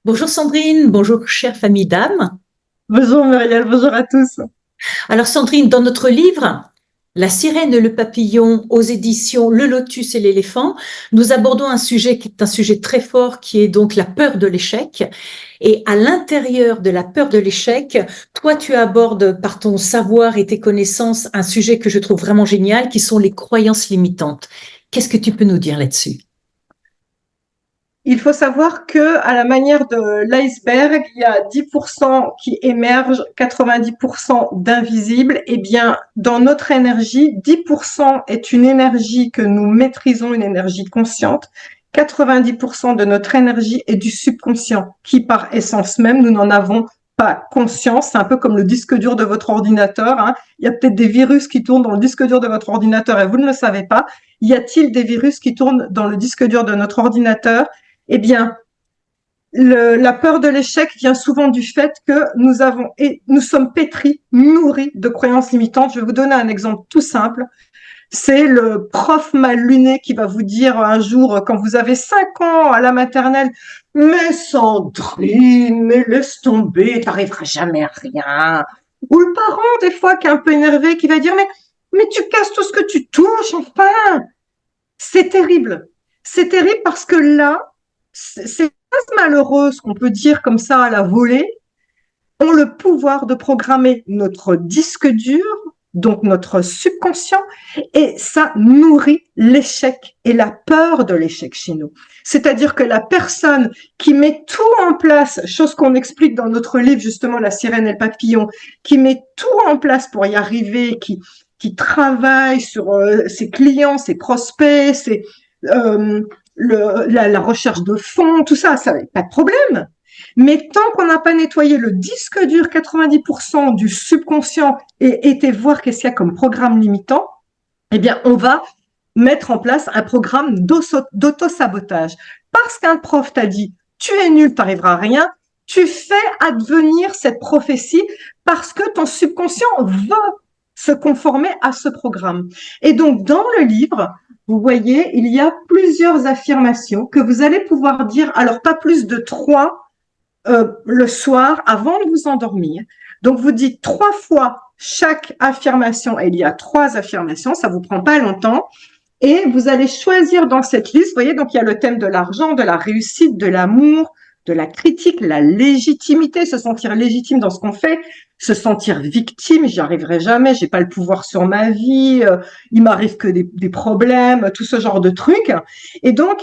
Bonjour Sandrine, bonjour chère famille d'âme. Bonjour Muriel, bonjour à tous. Alors Sandrine, dans notre livre La sirène et le papillon aux éditions Le Lotus et l'éléphant, nous abordons un sujet qui est un sujet très fort qui est donc la peur de l'échec. Et à l'intérieur de la peur de l'échec, toi tu abordes par ton savoir et tes connaissances un sujet que je trouve vraiment génial qui sont les croyances limitantes. Qu'est-ce que tu peux nous dire là-dessus? Il faut savoir que, à la manière de l'iceberg, il y a 10% qui émergent, 90% d'invisibles. Eh bien, dans notre énergie, 10% est une énergie que nous maîtrisons, une énergie consciente. 90% de notre énergie est du subconscient, qui par essence même, nous n'en avons pas conscience. C'est un peu comme le disque dur de votre ordinateur, hein. Il y a peut-être des virus qui tournent dans le disque dur de votre ordinateur et vous ne le savez pas. Y a-t-il des virus qui tournent dans le disque dur de notre ordinateur? Eh bien, la peur de l'échec vient souvent du fait que nous sommes pétris, nourris de croyances limitantes. Je vais vous donner un exemple tout simple. C'est le prof mal luné qui va vous dire un jour, quand vous avez 5 ans à la maternelle, mais Sandrine, mais laisse tomber, t'arriveras jamais à rien. Ou le parent, des fois, qui est un peu énervé, qui va dire, mais tu casses tout ce que tu touches, enfin. C'est terrible. C'est terrible parce que là, ces phrases malheureuses qu'on peut dire comme ça à la volée ont le pouvoir de programmer notre disque dur, donc notre subconscient, et ça nourrit l'échec et la peur de l'échec chez nous. C'est-à-dire que la personne qui met tout en place, chose qu'on explique dans notre livre justement La sirène et le papillon, qui met tout en place pour y arriver, qui travaille sur ses clients, ses prospects, euh, la recherche de fonds, tout ça, ça pas de problème. Mais tant qu'on n'a pas nettoyé le disque dur 90% du subconscient et été voir qu'est-ce qu'il y a comme programme limitant, eh bien, on va mettre en place un programme d'auto-sabotage. Parce qu'un prof t'a dit, tu es nul, tu n'arriveras à rien, tu fais advenir cette prophétie parce que ton subconscient veut se conformer à ce programme. Et donc, dans le livre, vous voyez, il y a plusieurs affirmations que vous allez pouvoir dire, alors pas plus de 3 le soir avant de vous endormir. Donc, vous dites 3 fois chaque affirmation, et il y a 3 affirmations, ça vous prend pas longtemps, et vous allez choisir dans cette liste, vous voyez, donc il y a le thème de l'argent, de la réussite, de l'amour, de la critique, la légitimité, se sentir légitime dans ce qu'on fait, se sentir victime, j'y arriverai jamais, j'ai pas le pouvoir sur ma vie, il m'arrive que des problèmes, tout ce genre de trucs. Et donc,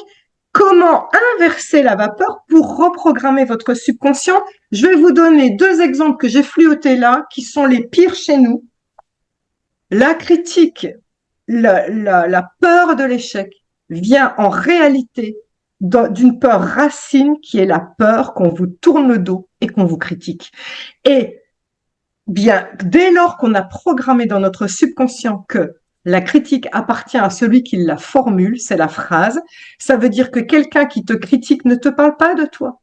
comment inverser la vapeur pour reprogrammer votre subconscient? Je vais vous donner 2 exemples que j'ai fluotés là, qui sont les pires chez nous. La critique, la peur de l'échec vient en réalité d'une peur racine qui est la peur qu'on vous tourne le dos et qu'on vous critique. Et bien, dès lors qu'on a programmé dans notre subconscient que la critique appartient à celui qui la formule, c'est la phrase, ça veut dire que quelqu'un qui te critique ne te parle pas de toi.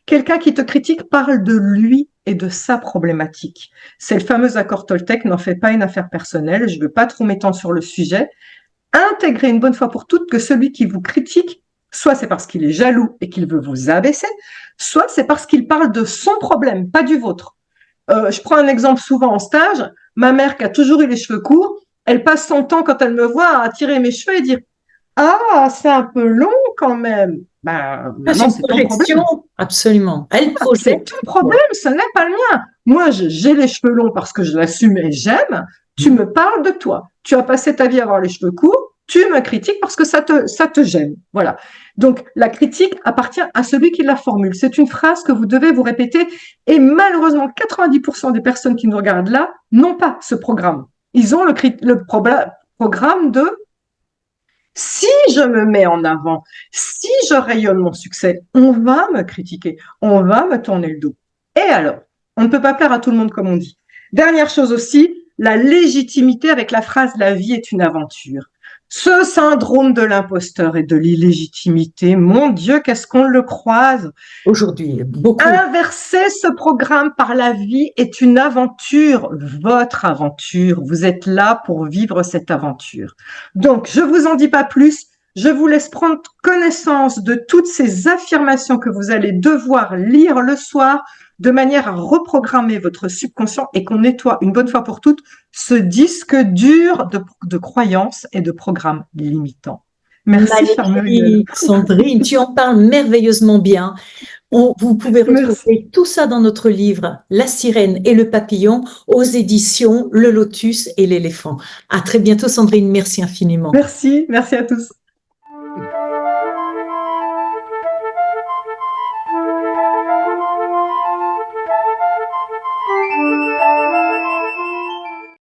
Quelqu'un qui te critique parle de lui et de sa problématique. C'est le fameux accord Toltec, n'en fais pas une affaire personnelle, je ne veux pas trop m'étendre sur le sujet. Intégrez une bonne fois pour toutes que celui qui vous critique, soit c'est parce qu'il est jaloux et qu'il veut vous abaisser, soit c'est parce qu'il parle de son problème, pas du vôtre. Je prends un exemple souvent en stage. Ma mère qui a toujours eu les cheveux courts, elle passe son temps quand elle me voit à tirer mes cheveux et dire ah, c'est un peu long quand même. Ben, Ah, c'est maman, une c'est ton problème. projection, absolument. Elle C'est projette ton sur problème, toi. ce n'est pas le mien. Moi, j'ai les cheveux longs parce que je l'assume et j'aime. Tu Mm. me parles de toi. Tu as passé ta vie à avoir les cheveux courts. Tu me critiques parce que ça te gêne. Voilà. Donc, la critique appartient à celui qui la formule. C'est une phrase que vous devez vous répéter. Et malheureusement, 90% des personnes qui nous regardent là n'ont pas ce programme. Ils ont programme de si je me mets en avant, si je rayonne mon succès, on va me critiquer, on va me tourner le dos. Et alors, on ne peut pas plaire à tout le monde comme on dit. Dernière chose aussi, la légitimité avec la phrase la vie est une aventure. Ce syndrome de l'imposteur et de l'illégitimité, mon Dieu, qu'est-ce qu'on le croise. Aujourd'hui, beaucoup. Inverser ce programme par la vie est une aventure, votre aventure. Vous êtes là pour vivre cette aventure. Donc, je vous en dis pas plus. Je vous laisse prendre connaissance de toutes ces affirmations que vous allez devoir lire le soir de manière à reprogrammer votre subconscient et qu'on nettoie une bonne fois pour toutes ce disque dur de croyances et de programmes limitants. Merci, chère Muriel. Magnifique, Sandrine, tu en parles merveilleusement bien. Vous pouvez Merci. retrouver tout ça dans notre livre La sirène et le papillon aux éditions Le Lotus et l'éléphant. À très bientôt, Sandrine. Merci infiniment. Merci à tous.